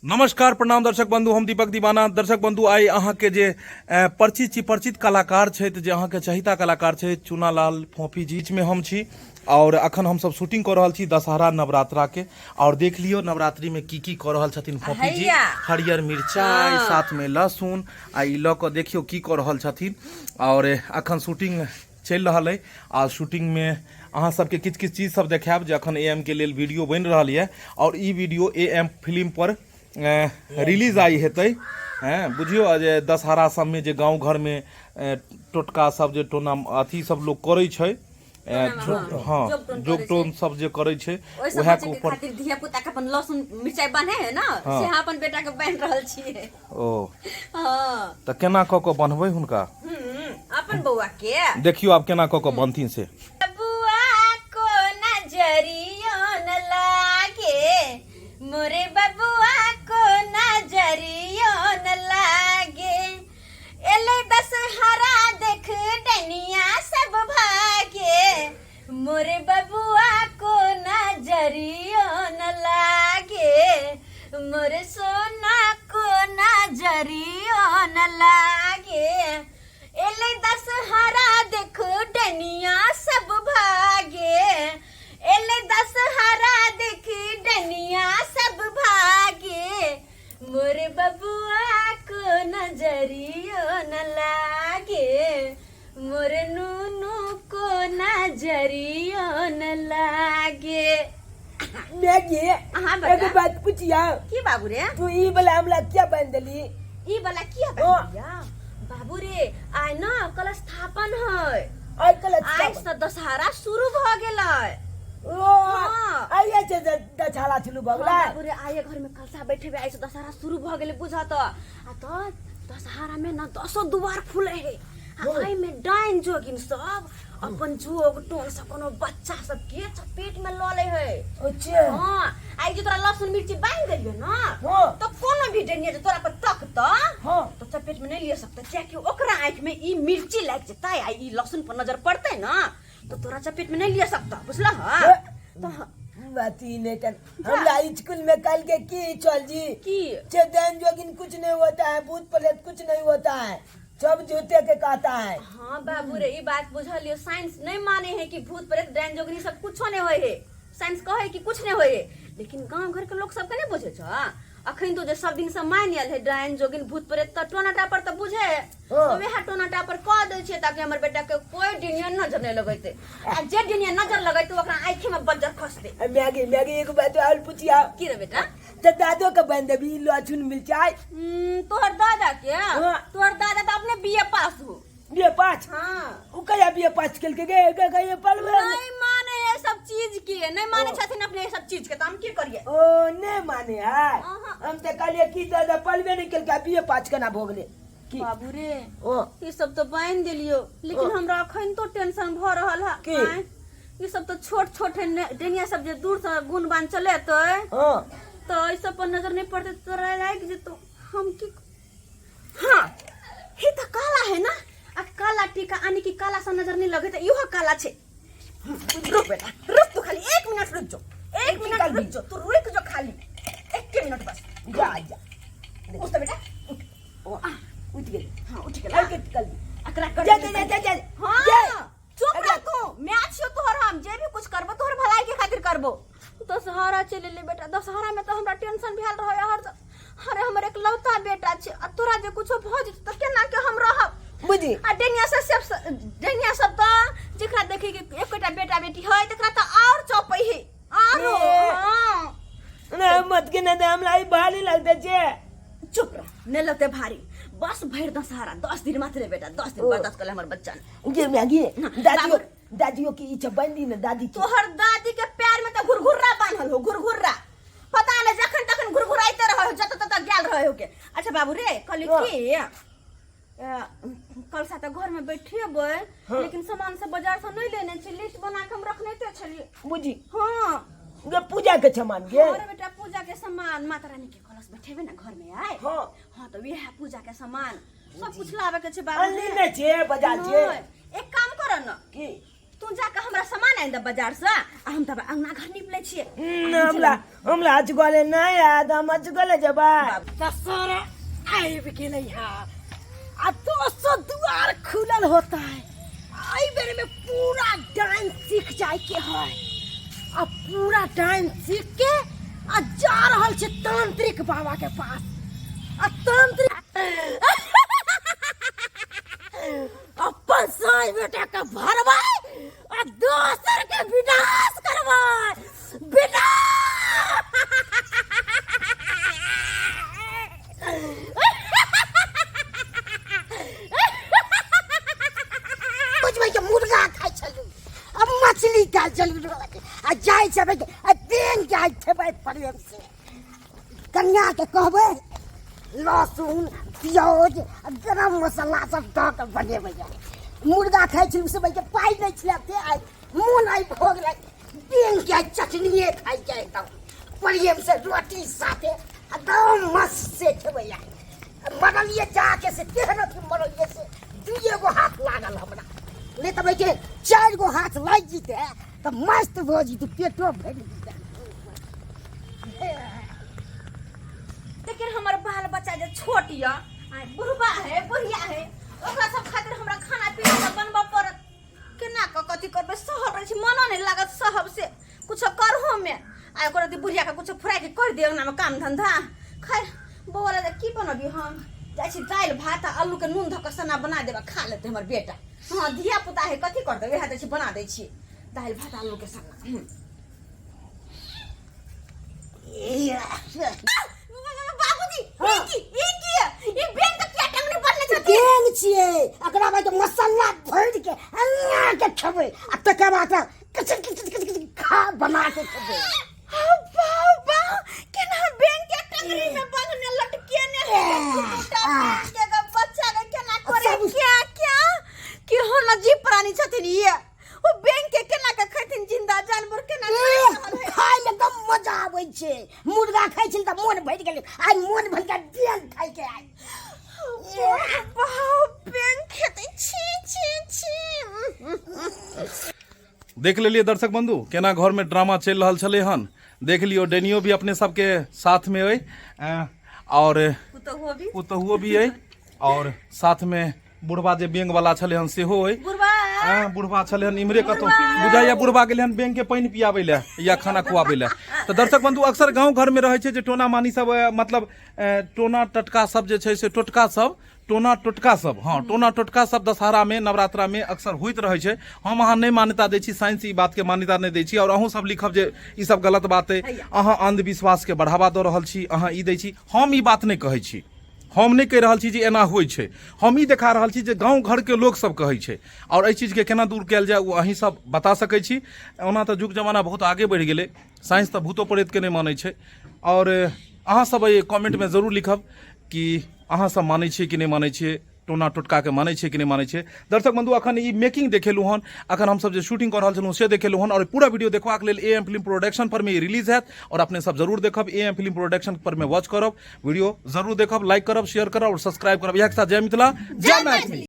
नमस्कार प्रणाम दर्शक बंधु, हम दीपक दीवाना। दर्शक बंधु, आइ अहाँ के जे परिचित कलाकार छथि, जे अहाँ के चहिता कलाकार छै चूनालाल फोफी जी, में हम छी और अखन हम सब शूटिंग कर रहल छी दशहरा नवरात्रा के। और देख लियो नवरात्रि में की कर रहल छथिन फोफी जी। हरियर मिर्चाई साथ में लहसुन आ ई ल के देखियो की कर रहल छथिन। और अखन शूटिंग चल रहा है आ शूटिंग में अहाँ सबके किछ चीज सब देखाब जे अखन एएम के लेल वीडियो बन रहा है। और ई वीडियो एएम फिल्म पर रिलीज आई हेतै। बुझियो जे दशहरा सब में जे गाँव घर में टोटका सब जे टोना अथी सब लोग करे छै, हाँ जोगटोन सब जे करे छै वह के ऊपर खातिर धिया पुता के अपन लहसुन मिर्चाई बने है ना, से अपन बेटा के बन रहल छिए। ओ हां त केना क के बनबै हुनका अपन बौआ के देखियो आब केना क के बनथिन से। बबुआ को नजरियो न लागे, मोरे बबुआ को नजरियो न लागे, एले दशहरा देख डनिया सब भागे, मोरे बबुआ को नजरियो न लागे, मोरे सोना को नजरियो न लागे, एले दशहरा देख डनिया सब भागे, एले दशहरा देख डनिया सब भागे, मोरे बबुआ को नजरियो न लागे, मोरे नूनू को नजरियो न लागे। मैगी हाँ एक बात पूछिया की बाबू रे, तू ई वाला हमला क्या बन देली? ई वाला किया बनिया बाबू रे? आइ न कल स्थापन है, आई कल आइ से दशहरा शुरू भ गेलै। ओ आइए से दछाला चलू बगला बाबू रे, आइए घर में कलसा बैठे आइ से दशहरा शुरू भ गेलै बुझा त। आ त दशहरा में न 10 दुआर खुले है, आइ में डाइन जोगिन सब अपन जोग टोन से कोनो बच्चा सब के चपेट में ल ले है। अच्छा हां आइ जे तोरा लहसुन मिर्ची बांध देलियो ना, हाँ। तो कोनो भी डनिया जे तोरा पर तकता हाँ। तो चपेट में नहीं ले सकता, क्या ओकरा आंख में ई मिर्ची लग जता, आ ई लहसुन पर नजर पड़ते ना तो तोरा चपेट में नहीं ले सकता, बुझला? हां तो बाती ने कर हमरा स्कूल में कल के की चल जी की जे दैन जोगिन कुछ नहीं होता है, भूत प्रेत कुछ नहीं होता है, सब जूते के कहता है। हाँ बाबू रे, ई बात बुझलियो। साइंस नहीं माने है कि भूत प्रेत डायन जोगनी सब कुछो नहीं होय है, साइंस कहे कि कुछ नहीं होय है, लेकिन गांव घर के लोग सब के नहीं बुझे छ। अखन तो जे सब दिन से मान आयल है डायन जोगिन भूत प्रेत त टोनाटा पर त बुझे है, तो वह टोनाटा पर कह दे छै ताकि हमर बेटा के कोई डिनिया नजर नहीं लगैते, आ जे डिनिया नजर लगैते ओकरा आंखी में बज्जर खसते। मैगी एक बात और पूछिया की रे बेटा? तो दादो के बन देबी लहसुन मिर्चाई? तोहर दादा के? हाँ। तोहर दादा तो अपने बीए पास हो। बीए पास? हाँ। उ कया बीए पास के गए पलवे नहीं माने ये सब चीज की, नहीं माने छथिन अपने ये सब चीज के, तो हम की करिए? ओ नहीं माने है, अहाँ। हम तो कहलिए की दादा पलवे नहीं के बीए पास केना भोगले की? बाबू रे, ओ ये सब तो बांध दिलियो, लेकिन हमरा अखन तो टेंशन भ रहल है। की? ये सब तो छोट छोट डेनिया सब जे दूर से गुण बान चले तो हां इस सब पर नजर नहीं पड़ते तो लाग जे तो हम की। हां ये तो काला है ना, आ काला टीका आने की काला सा नजर नहीं लगे तो इहो काला छे। रुक बेटा, रुक, तू खाली 1 मिनट रुक जो, 1 मिनट रुक जो, तू रुक जो खाली 1 मिनट बस। जा उठ तो बेटा, ओ उठ गए। हां उठ कल गेला। के कल अकरा कर जा हाँ चुप रह तू, मैच हो तोहर, हम जे भी कुछ करबो तोहर भलाई के खातिर करबो। दशहरा चले ले बेटा, दशहरा में तो हमरा टेंशन भेल रहे हर। अरे हमर एक लौता बेटा छे, आ तोरा जे कुछो भ जेत त केना के हम रहब? बुझी आ डेनिया सब त जेकरा देखे के एकटा बेटा बेटी है तकरा त और चौपई है आरो। हां ना मत के ना हम लाई भारी लगते छे। चुप रह, ने लते भारी, बस भर दशहरा 10 दिन मात्र बेटा, 10 दिन बाद 10 कल हमर बच्चा ये मैगी दादियों की इच्छा बंदी न दादी की। तोहर दादी के पैर में तो घुरघुर्रा बांधल हो, घुरघुर्रा पता नहीं जखन तखन घुरघुराइते रहो, जत तत गेल रहो के। अच्छा बाबू रे, कल की कल सा तो घर में बैठेबै, लेकिन सामान सब बाजार से नहीं लेने छी, लिस्ट बना के हम रखने थे छली। बुझी हां गे पूजा के सामान गे। अरे बेटा पूजा के सामान माता रानी के कलश बैठेबे ना घर में आए। हां हां तो यह पूजा के सामान सब कुछ लावे के छे बाबू। अनली ने छे बाजार छे। एक काम करो ना की तू जाके हमरा सामान आनि दे बाजार से आ हम तब अंगना घर निपले छिए हमला आज गोले नहीं याद हम आज गोले जबा दशहरा आबि गेलै है आ दोसर द्वार खुलल होता है। आई बेर में पूरा डांस सीख जाए के है आ पूरा डांस सीख के आ जा रहल छै तांत्रिक बाबा के पास आ तांत्रिक अपन साई बेटा के भरबै आ दोसर के विनाश करबै बुझबै के मुर्गा खाइ छलू अब मछली खाइ छलू आ जाइ छै आ दिन जाइ छै प्रेम से कन्या के कहबै लहसुन प्याज गरम मसाला सब दऽ के बनेबै मुर्गा खाइ छलू से के पाइ नहि छलै आइ मोन आइ भऽ गेलै दिन के चटनिए खाइ छै एकदम प्रेम से रोटी साथे एकदम मस्त से खेबै मरलिए जाके से तेहन अथी मरलिए से दुइए गो हाथ लागल हमरा नहीं तो के 4 गो हाथ लग जीते तो मस्त भऽ जीते पेटो भरि जीते। लेकिन हमर बाल बच्चा जे छोट या बुढ़बा है बुढ़िया है ओकरा सब खातिर हमरा खाना पीना बनबा पड़त केना क कथी करबै सहब रहै छै मनो नहीं लागत सहब से कुछ करहो में आ ओकरा दी बुढ़िया के कुछ फ्राई के कर दियो ना में काम धंधा खैर बोला जे की बनबी हम जाइ छी दाल भात आ आलू के नून धऽ के सना बना देबा खा लेते हमर बेटा हां धिया पुता है कथी करतै वएह दै छी बना दै छी दाल भात आलू के सना बाबूजी ई बैंक के टंगनी बनले छथि गेंग छियै एकरा बाद मसाला भरि के अन्ना के खेबै आ तकर बाद खा बना के खेबै। बाबा केना बैंक के टंगनी में बंधने लटकेने है के बच्चा के केना करे क्या कि हो न जीव प्राणी छथिन ये ओ बैंक के केना के खैथिन जिंदा जानवर केना खाइ ले कम मजा आबै छै मुर्गा खाइ छै त मोन भरि गेलै आइ मोन भरि के डेल खाइ के आइ देख लेलिए दर्शक बंधु केना घर में ड्रामा चल रहा छले हन देख लियो डेनियो भी अपने सबके साथ में है और पुतहुओ भी है और साथ में बुढ़वा जे बैंक वाला छले हन सेहो है बुढ़वा छले हन इमरे कतो बुझाइया बुढ़वा गेले हन बैंक के पानी पियाबे ले या खाना खुआबे ले। तो दर्शक बंधु अक्सर गांव घर में रहे छै जे टोना मानी सब मतलब टोना टटका सब जे छै से टोटका सब टोना टोटका सब हाँ टोना टोटका सब दशहरा में नवरात्रा में अक्सर होइत रहे छै। हम अहाँ नहीं मान्यता दै छी साइंस ई बात के मान्यता नहीं दै छी और अहूँ सब लिखब जे ई सब गलत बात है अहाँ अंधविश्वास के बढ़ावा दऽ रहल छी अहाँ ई दै छी हम ई बात नहीं कहै छी हम नहीं कह रहल छी जे एना होइ छै हम ई देखा रहल छी जे गांव घर के लोग सब कहै छै और एहि चीज के केना दूर कयल जाय ओ अहीं सब बता सकै छी। ओना तऽ युग जमाना बहुत आगे बढ़ि गेलै साइंस तऽ भूतो प्रेत के नहीं मानै छै और अहाँ सब कमेंट में जरूर लिखब कि अहाँ सब मानै छियै कि नहीं मानै छियै टोना टोटका के मानै छियै कि नहीं मानै छियै। दर्शक बंधु अखन ई मेकिंग देखेलहुँ हन अखन हम सब जे शूटिंग कर रहल छलहुँ से देखेलहुँ हन और पूरा वीडियो देखबाक लेल AM फिल्म प्रोडक्शन पर में ई रिलीज हैत और अपने सब जरूर देखब AM फिल्म प्रोडक्शन पर में वॉच करब वीडियो जरूर देखब लाइक करब शेयर करब और सब्सक्राइब करब। इएह के साथ जय मिथिला जय मैथिली।